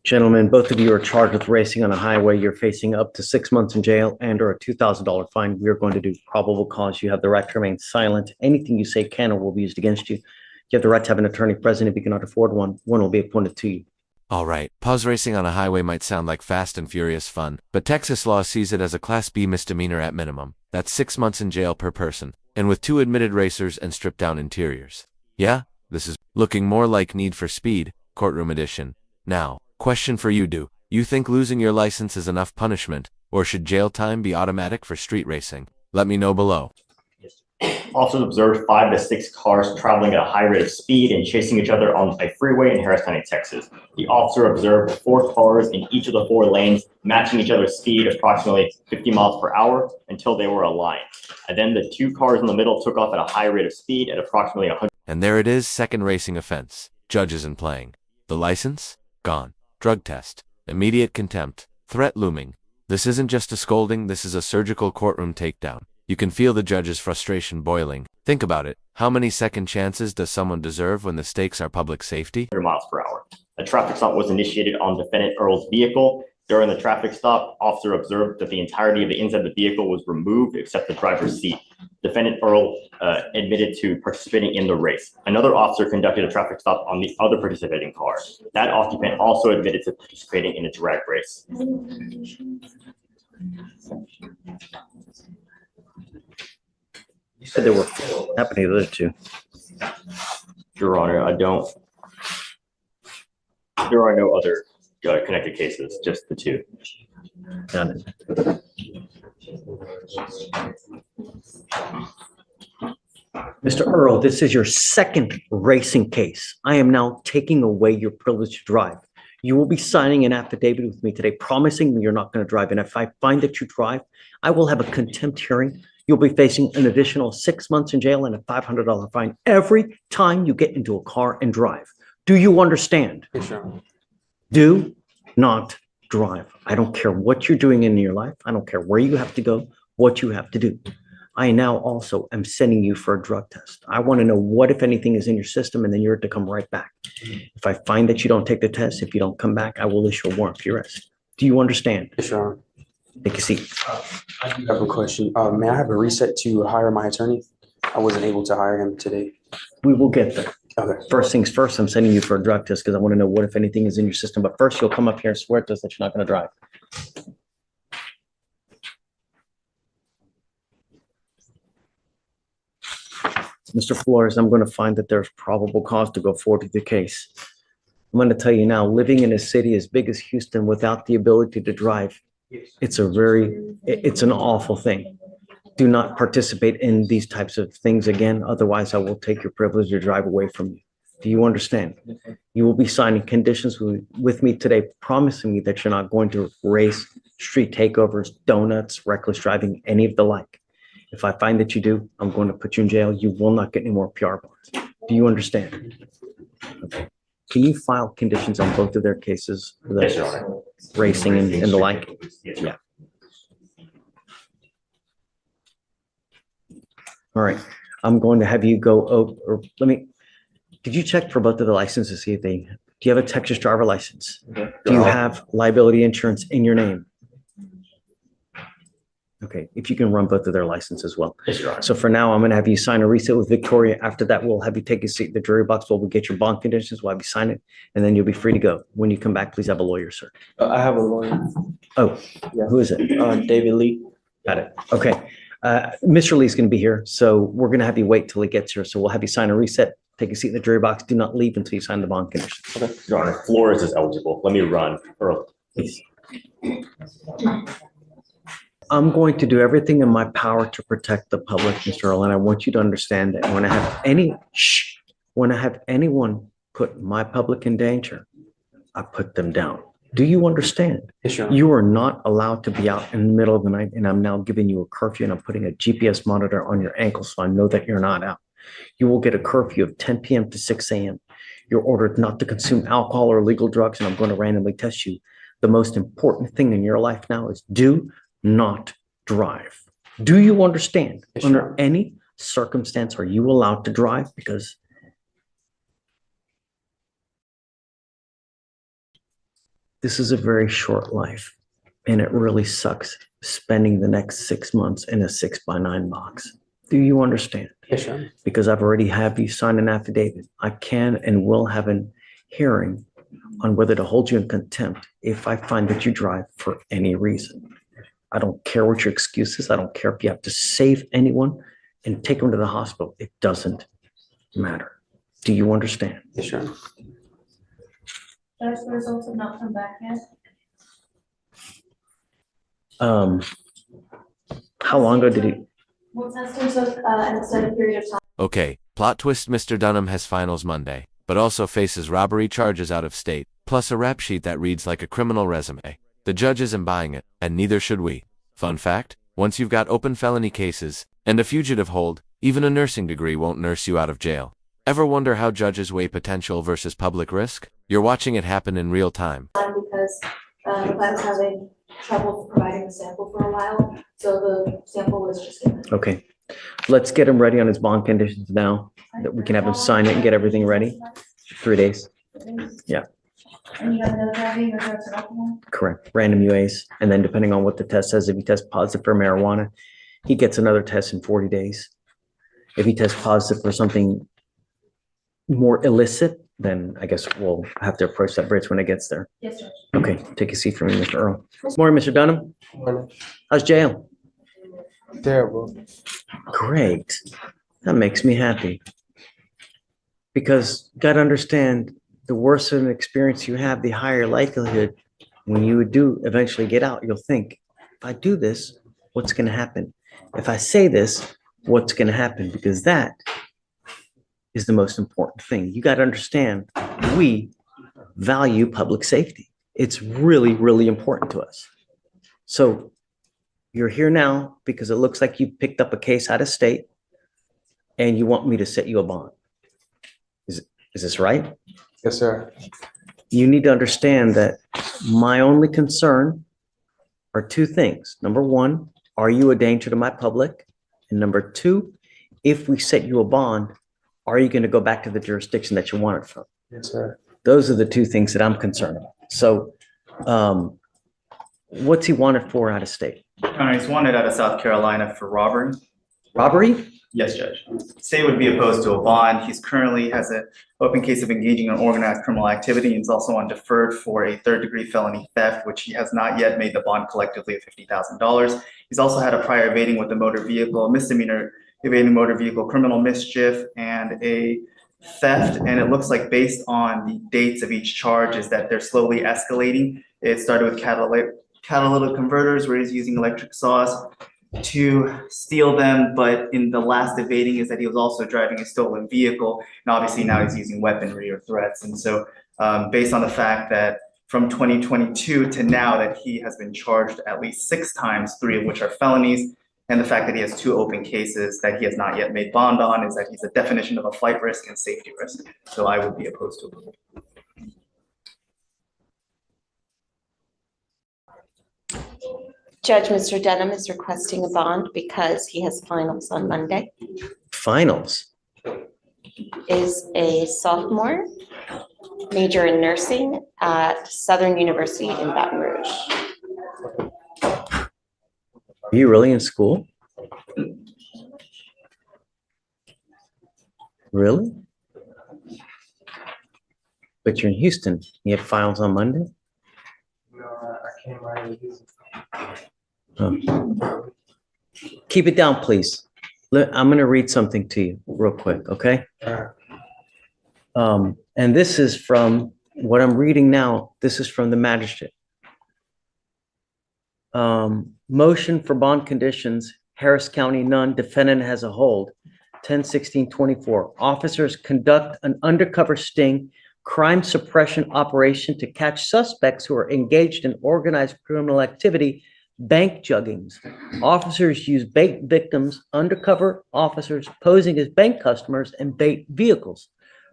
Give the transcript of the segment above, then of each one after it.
Gentlemen, both of you are charged with racing on a highway. You're facing up to 6 months in jail and or a $2,000 fine. We are going to do probable cause. You have the right to remain silent. Anything you say can or will be used against you. You have the right to have an attorney present. If you cannot afford one, one will be appointed to you. All right, pause racing on a highway might sound like fast and furious fun, but Texas law sees it as a Class B misdemeanor at minimum. That's 6 months in jail per person, and with 2 admitted racers and stripped down interiors. Yeah, this is looking more like Need for Speed, Courtroom Edition. Now, question for you, do you think losing your license is enough punishment, or should jail time be automatic for street racing? Let me know below. Officers observed 5 to 6 cars traveling at a high rate of speed and chasing each other on a freeway in Harris County, Texas. The officer observed 4 cars in each of the 4 lanes matching each other's speed approximately 50 miles per hour until they were aligned. And then the 2 cars in the middle took off at a high rate of speed at approximately 100. And there it is, second racing offense. Judge isn't playing. The license? Gone. Drug test. Immediate contempt. Threat looming. This isn't just a scolding, this is a surgical courtroom takedown. You can feel the judge's frustration boiling. Think about it. How many second chances does someone deserve when the stakes are public safety? 100 miles per hour. A traffic stop was initiated on defendant Earl's vehicle. During the traffic stop, officer observed that the entirety of the inside of the vehicle was removed except the driver's seat. Defendant Earl admitted to participating in the race. Another officer conducted a traffic stop on the other participating car. That occupant also admitted to participating in a drag race. You said there were happening to the other 2. Your Honor, there are no other connected cases, just the 2. Got it. Mr. Earl, this is your second racing case. I am now taking away your privilege to drive. You will be signing an affidavit with me today promising me you're not going to drive. And if I find that you drive, I will have a contempt hearing. You'll be facing an additional 6 months in jail and a $500 fine every time you get into a car and drive. Do you understand? Yes, Your Honor. Do not drive. I don't care what you're doing in your life. I don't care where you have to go, what you have to do. I now also am sending you for a drug test. I want to know what, if anything, is in your system, and then you're to come right back. If I find that you don't take the test, if you don't come back, I will issue a warrant for your arrest. Do you understand? Yes, Your Honor. Take a seat. I do have a question. May I have a reset to hire my attorney? I wasn't able to hire him today. We will get there. Okay. First things first, I'm sending you for a drug test because I want to know what, if anything, is in your system. But first, you'll come up here and swear to us that you're not going to drive. Mr. Flores, I'm going to find that there's probable cause to go forward with the case. I'm going to tell you now, living in a city as big as Houston without the ability to drive, it's an awful thing. Do not participate in these types of things again. Otherwise, I will take your privilege to drive away from you. Do you understand? You will be signing conditions with me today, promising me that you're not going to race, street takeovers, donuts, reckless driving, any of the like. If I find that you do, I'm going to put you in jail. You will not get any more PR bonds. Do you understand? Okay. Can you file conditions on both of their cases? Yes, Your Honor. Racing and the like? Yes, Yeah. All right. I'm going to have you go over, or did you check for both of the licenses to see if do you have a Texas driver license? Okay. Do you have liability insurance in your name? Okay, if you can run both of their licenses as well. Yes, Your Honor. So for now, I'm going to have you sign a reset with Victoria. After that, we'll have you take a seat in the jury box while we get your bond conditions. We'll have you sign it, and then you'll be free to go. When you come back, please have a lawyer, sir. I have a lawyer. Oh, Yeah. who is it? David Lee. Got it. Okay. Mr. Lee's going to be here, so we're going to have you wait till he gets here. So we'll have you sign a reset, take a seat in the jury box. Do not leave until you sign the bond conditions. Okay. Your Honor, Flores is eligible. Let me run. Earl, please. I'm going to do everything in my power to protect the public, Mr. Earl, and I want you to understand that when I have anyone put my public in danger, I put them down. Do you understand? Yes, Your Honor. You are not allowed to be out in the middle of the night, and I'm now giving you a curfew, and I'm putting a GPS monitor on your ankle so I know that you're not out. You will get a curfew of 10 p.m. to 6 a.m. You're ordered not to consume alcohol or illegal drugs, and I'm going to randomly test you. The most important thing in your life now is do not drive. Do you understand? Yes, Under sure. any circumstance, are you allowed to drive? Because this is a very short life, and it really sucks spending the next 6 months in a 6x9 box. Do you understand? Yes, Your Honor. Because I've already have you sign an affidavit. I can and will have a hearing on whether to hold you in contempt if I find that you drive for any reason. I don't care what your excuse is. I don't care if you have to save anyone and take them to the hospital. It doesn't matter. Do you understand? Yes, Your Honor. Judge, the results have not come back yet. How long ago did he? Well, testing took an extended period of time. Okay, plot twist: Mr. Dunham has finals Monday, but also faces robbery charges out of state, plus a rap sheet that reads like a criminal resume. The judge isn't buying it, and neither should we. Fun fact, once you've got open felony cases and a fugitive hold, even a nursing degree won't nurse you out of jail. Ever wonder how judges weigh potential versus public risk? You're watching it happen in real time. Because the client was having trouble providing the sample for a while, so the sample was just given. Okay, let's get him ready on his bond conditions now, that we can have him sign it and get everything ready. 3 days, Yeah. And you have no driving or drugs or alcohol? correct. Random UAs. And then depending on what the test says, if he tests positive for marijuana, he gets another test in 40 days. If he tests positive for something more illicit, then I guess we'll have to approach that bridge when it gets there. Yes, Judge. Okay, take a seat for me, Mr. Earl. Morning, Mr. Dunham. Morning. How's jail? Terrible. Great. That makes me happy. Because you gotta understand, the worse of an experience you have, the higher likelihood when you do eventually get out, you'll think, if I do this, what's gonna happen? If I say this, what's gonna happen? Because that is the most important thing. You gotta understand, we value public safety. It's really, really important to us. So you're here now because it looks like you picked up a case out of state and you want me to set you a bond. Is this right? Yes, sir. You need to understand that my only concern are two things. Number one, are you a danger to my public? And number two, if we set you a bond, are you going to go back to the jurisdiction that you wanted from? Yes, sir. Those are the two things that I'm concerned about. So what's he wanted for out of state? He's wanted out of South Carolina for robbery. Robbery? Yes, Judge. State would be opposed to a bond. He's currently has an open case of engaging in organized criminal activity. He's also on deferred for a third-degree felony theft, which he has not yet made the bond collectively of $50,000. He's also had a prior evading with a motor vehicle, a misdemeanor evading motor vehicle, criminal mischief, and a theft. And it looks like based on the dates of each charge is that they're slowly escalating. It started with catalytic converters where he's using electric saws to steal them, but in the last evading is that he was also driving a stolen vehicle, and obviously now he's using weaponry or threats. And so based on the fact that from 2022 to now that he has been charged at least 6 times, 3 of which are felonies, and the fact that he has 2 open cases that he has not yet made bond on, is that he's a definition of a flight risk and safety risk. So I would be opposed to it. Judge, Mr. Dunham is requesting a bond because he has finals on Monday. Finals? Is a sophomore, major in nursing at Southern University in Baton Rouge. Are you really in school? Really? But you're in Houston. You have finals on Monday? No, I can't write it. Oh. Keep it down, please. I'm going to read something to you real quick, okay? And this is from what I'm reading now. This is from the magistrate. Motion for bond conditions, Harris County, none. Defendant has a hold. 10/16/24. Officers conduct an undercover sting crime suppression operation to catch suspects who are engaged in organized criminal activity, bank juggings. Officers use bait victims, undercover officers posing as bank customers, and bait vehicles.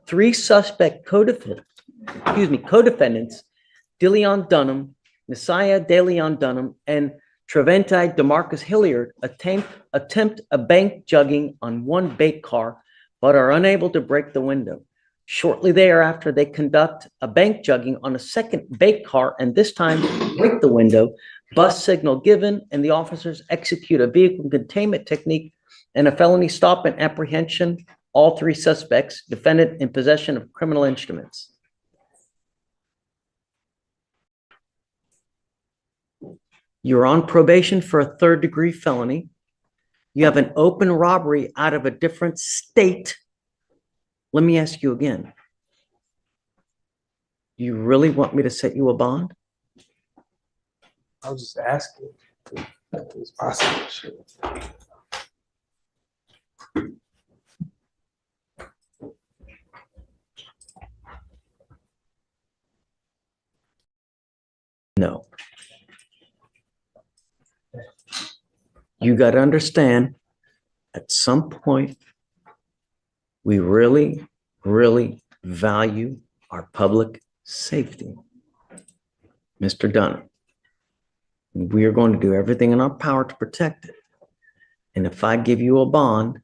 3 suspect co-defendants, DeLeon Dunham, Messiah DeLeon Dunham, and Treventi DeMarcus Hilliard attempt a bank jugging on 1 bait car, but are unable to break the window. Shortly thereafter, they conduct a bank jugging on a second bank car and this time break the window, bus signal given, and the officers execute a vehicle containment technique and a felony stop and apprehension. All three suspects, defendant in possession of criminal instruments. You're on probation for a third-degree felony. You have an open robbery out of a different state. Let me ask you again. You really want me to set you a bond? I was just asking if it was possible. Shit. No. You got to understand, at some point, we really, really value our public safety. Mr. Dunham, we are going to do everything in our power to protect it. And if I give you a bond,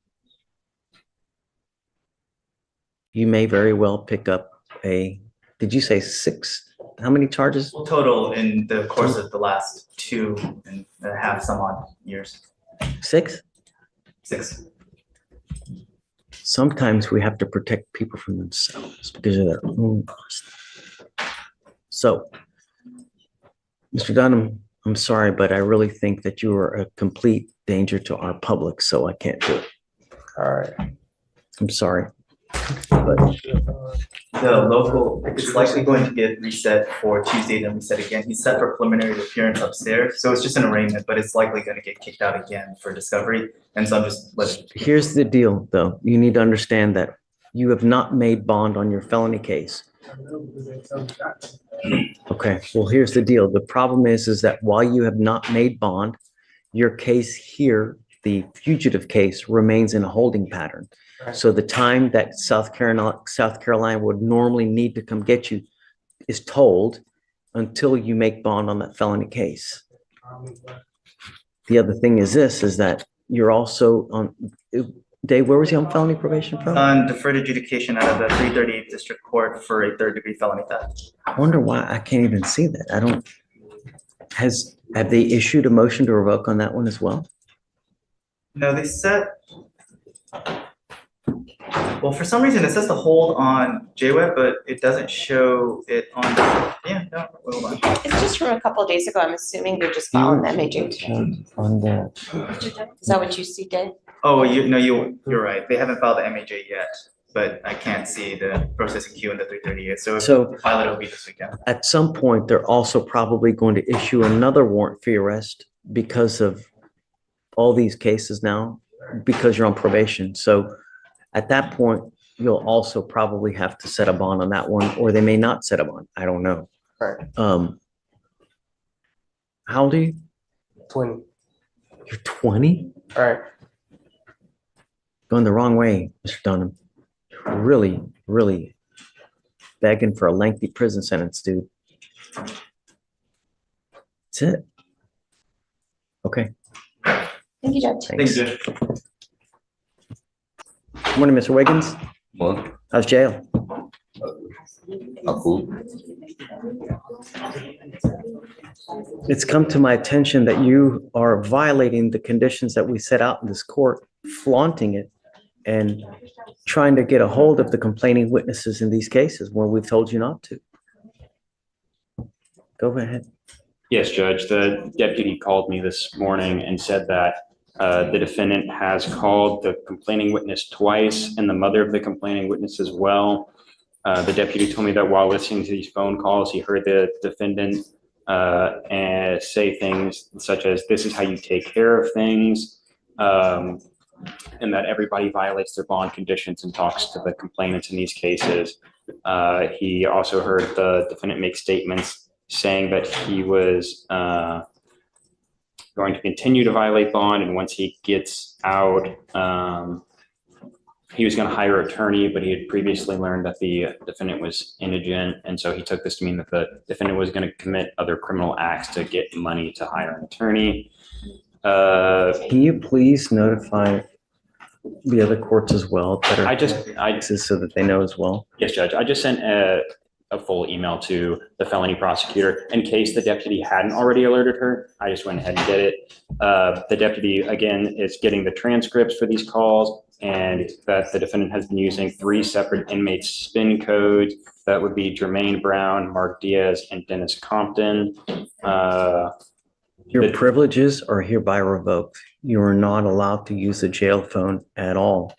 you may very well pick up a, did you say 6? How many charges? Total in the course of the last 2.5 some odd years. 6? 6. Sometimes we have to protect people from themselves because of their own cost. So, Mr. Dunham, I'm sorry, but I really think that you are a complete danger to our public, so I can't do it. All right. I'm sorry. But The local is likely going to get reset for Tuesday, then reset again. He's set for preliminary appearance upstairs, so it's just an arraignment, but it's likely going to get kicked out again for discovery. And so I'm just letting. here's the deal, though. You need to understand that you have not made bond on your felony case. Okay, well, here's the deal. The problem is that while you have not made bond, your case here, the fugitive case, remains in a holding pattern. So the time that South Carolina would normally need to come get you is told until you make bond on that felony case. The other thing is this, is that you're also on, Dave, where was he on felony probation from? On deferred adjudication out of the 338th District Court for a third-degree felony theft. I wonder why I can't even see that. I don't, have they issued a motion to revoke on that one as well? No, they set. Well, for some reason, it says to hold on JWeb, but it doesn't show it on, yeah, no, hold on. It's just from a couple of days ago. I'm assuming they're just following the MAJ today. On the, Is that what you see, Dave? Oh, you're right. They haven't filed the MAJ yet, but I can't see the processing queue in the 338. So So- if file it, it'll be this weekend. at some point, they're also probably going to issue another warrant for your arrest because of all these cases now, because you're on probation. So at that point, you'll also probably have to set a bond on that one, or they may not set a bond. I don't know. Right. How old are you? 20. You're 20? All right. Going the wrong way, Mr. Dunham. You're really, really begging for a lengthy prison sentence, dude. That's it. Okay. Thank you, Judge. Thanks. Thank you. Morning, Mr. Wiggins. What? How's jail? Cool. It's come to my attention that you are violating the conditions that we set out in this court, flaunting it and trying to get a hold of the complaining witnesses in these cases where we've told you not to. Go ahead. Yes, Judge. The deputy called me this morning and said that the defendant has called the complaining witness twice and the mother of the complaining witness as well. The deputy told me that while listening to these phone calls, he heard the defendant and say things such as, "This is how you take care of things," and that everybody violates their bond conditions and talks to the complainants in these cases. He also heard the defendant make statements saying that he was going to continue to violate bond, and once he gets out, he was going to hire an attorney, but he had previously learned that the defendant was indigent, and so he took this to mean that the defendant was going to commit other criminal acts to get money to hire an attorney. Can you please notify the other courts as well that I so that they know as well. Yes, Judge. I just sent a full email to the felony prosecutor in case the deputy hadn't already alerted her. I just went ahead and did it. The deputy, again, is getting the transcripts for these calls, and that the defendant has been using 3 separate inmate spin codes. That would be Jermaine Brown, Mark Diaz, and Dennis Compton. Your privileges are hereby revoked. You are not allowed to use the jail phone at all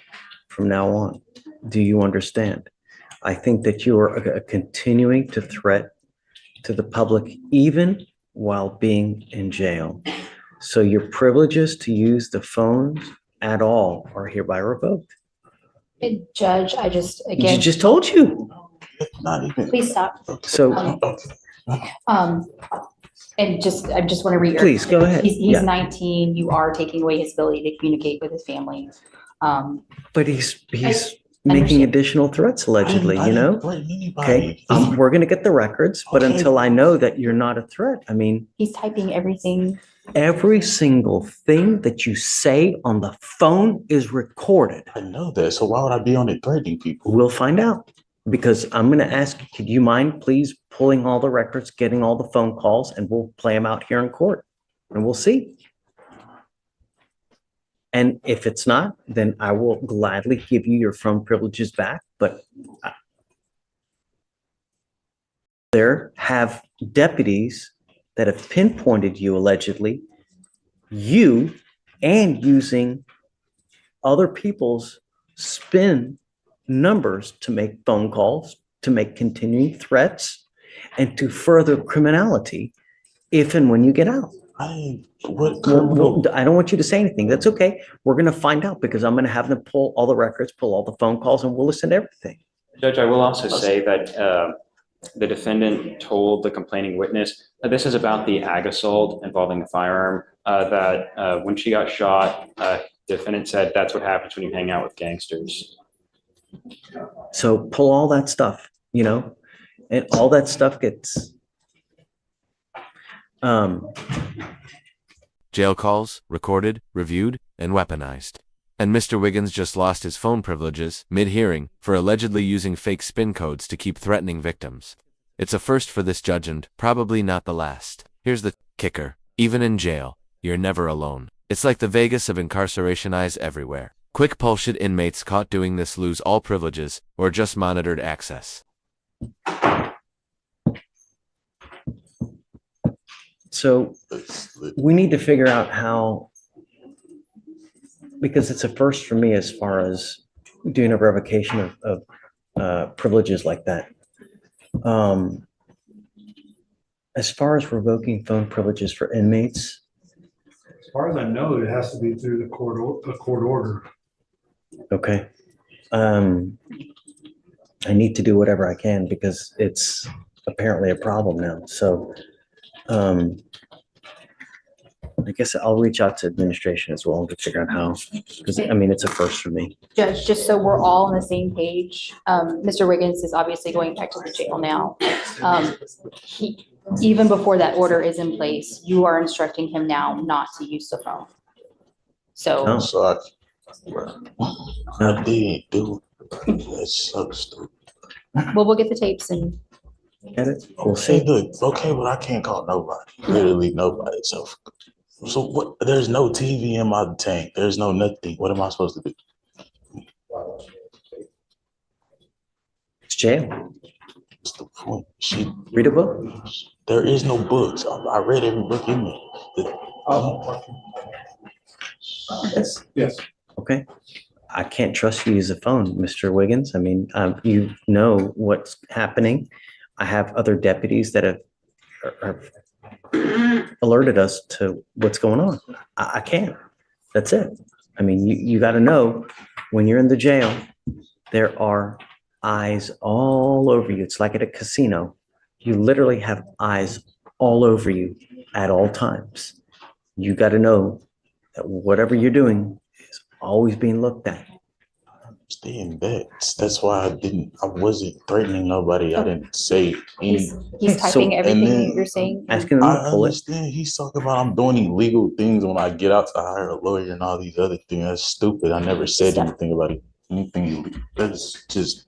from now on. Do you understand? I think that you are continuing to threat to the public even while being in jail. So your privileges to use the phones at all are hereby revoked. Judge, I just, She again, just told you. Not even. please stop. So And just, I just want to reiterate. please go ahead. He's Yeah. 19, you are taking away his ability to communicate with his family. But he's I making understand. additional threats allegedly, I you know? didn't threaten anybody. Okay, we're gonna get the records, but Okay. until I know that you're not a threat, I mean, He's typing everything. every single thing that you say on the phone is recorded. I know that. So why would I be on it threatening people? We'll find out. Because I'm gonna ask, could you mind please pulling all the records, getting all the phone calls, and we'll play them out here in court, and we'll see. And if it's not, then I will gladly give you your phone privileges back, but there have deputies that have pinpointed you allegedly, you and using other people's spin numbers to make phone calls, to make continuing threats, and to further criminality if and when you get out. What criminal? I don't want you to say anything. That's okay. We're going to find out because I'm going to have them pull all the records, pull all the phone calls, and we'll listen to everything. Judge, I will also say that the defendant told the complaining witness that this is about the ag assault involving the firearm, that when she got shot, the defendant said that's what happens when you hang out with gangsters. So pull all that stuff, you know, and all that stuff gets, Jail calls, recorded, reviewed, and weaponized. And Mr. Wiggins just lost his phone privileges, mid-hearing, for allegedly using fake spin codes to keep threatening victims. It's a first for this judge and probably not the last. Here's the kicker. Even in jail, you're never alone. It's like the Vegas of incarceration, eyes everywhere. Quick bullshit inmates caught doing this lose all privileges or just monitored access. so we need to figure out how, because it's a first for me as far as doing a revocation of privileges like that. As far as revoking phone privileges for inmates, As far as I know, it has to be through the court order. okay. I need to do whatever I can because it's apparently a problem now. So I guess I'll reach out to administration as well to figure out how, because I mean, it's a first for me. Judge, just so we're all on the same page, Mr. Wiggins is obviously going back to the jail now. Even before that order is in place, you are instructing him now not to use the phone. So, Oh. So I did do that's so stupid. well, we'll get the tapes and Get it? We'll Okay, see. look, okay, but I can't call nobody, literally nobody. So what? There's no TV in my tank. There's no nothing. What am I supposed to do? It's jail. What's the point? Read a book. There is no books. I read every book in there. Yes. Yes. Okay. I can't trust you to use a phone, Mr. Wiggins. I mean, you know what's happening. I have other deputies that have alerted us to what's going on. I can't. That's it. I mean, you got to know when you're in the jail, there are eyes all over you. It's like at a casino. You literally have eyes all over you at all times. You got to know that whatever you're doing is always being looked at. stay in bed. That's why I wasn't threatening nobody. I didn't say any. He's So- typing everything and that you're saying. Asking him I to pull it. understand he's talking about I'm doing illegal things when I get out to hire a lawyer and all these other things. That's stupid. I never said Steph. anything about it. Anything illegal. That's just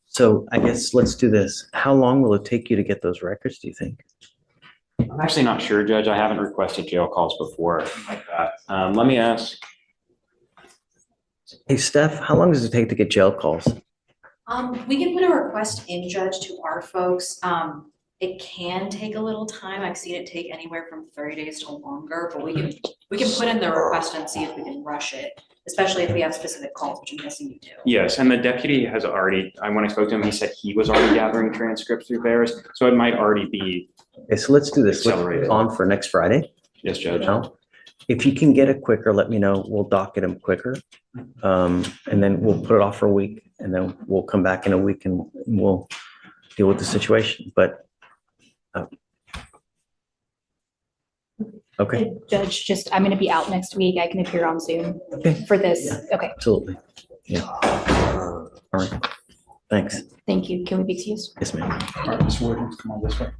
So I guess let's do this. How long will it take you to get those records, do you think? I'm actually not sure, Judge. I haven't requested jail calls before like that. Let me ask. Hey, Steph, how long does it take to get jail calls? We can put a request in, Judge, to our folks. It can take a little time. I've seen it take anywhere from 30 days to longer, but we can put in the request and see if we can rush it, especially if we have specific calls, which I'm guessing you do. Yes, and the deputy has already, when I spoke to him, he said he was already gathering transcripts through theirs, so it might already be. Okay, so let's do this. Let's put Accelerated. it on for next Friday. Yes, Judge. Now, if you can get it quicker, let me know. We'll docket them quicker. And then we'll put it off for a week and then we'll come back in a week and we'll deal with the situation. But okay, Judge, just, I'm gonna be out next week. I can appear on Zoom okay, for this. Okay, absolutely. Yeah. All right. Thanks. thank you. Can we be excused? Yes, ma'am. All right, Ms. Williams, come on this way.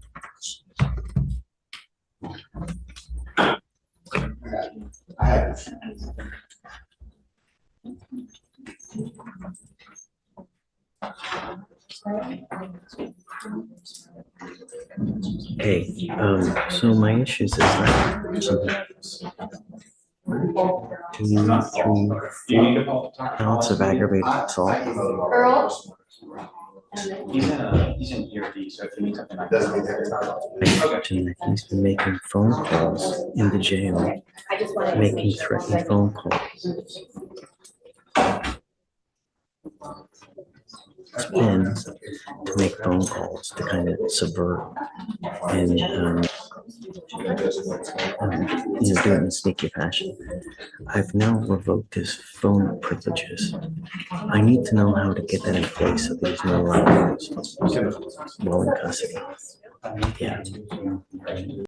Hey, so my issues is that two, 3 counts of aggravated assault. Earl? He's in ERD, so if you need something like that. And he's been making phone calls in the jail, I just wanted to making make sure. threatening phone calls. And to make phone calls to kind of subvert and, do it in a sneaky fashion. I've now revoked his phone privileges. I need to know how to get that in place so there's no longer while in custody. Yeah.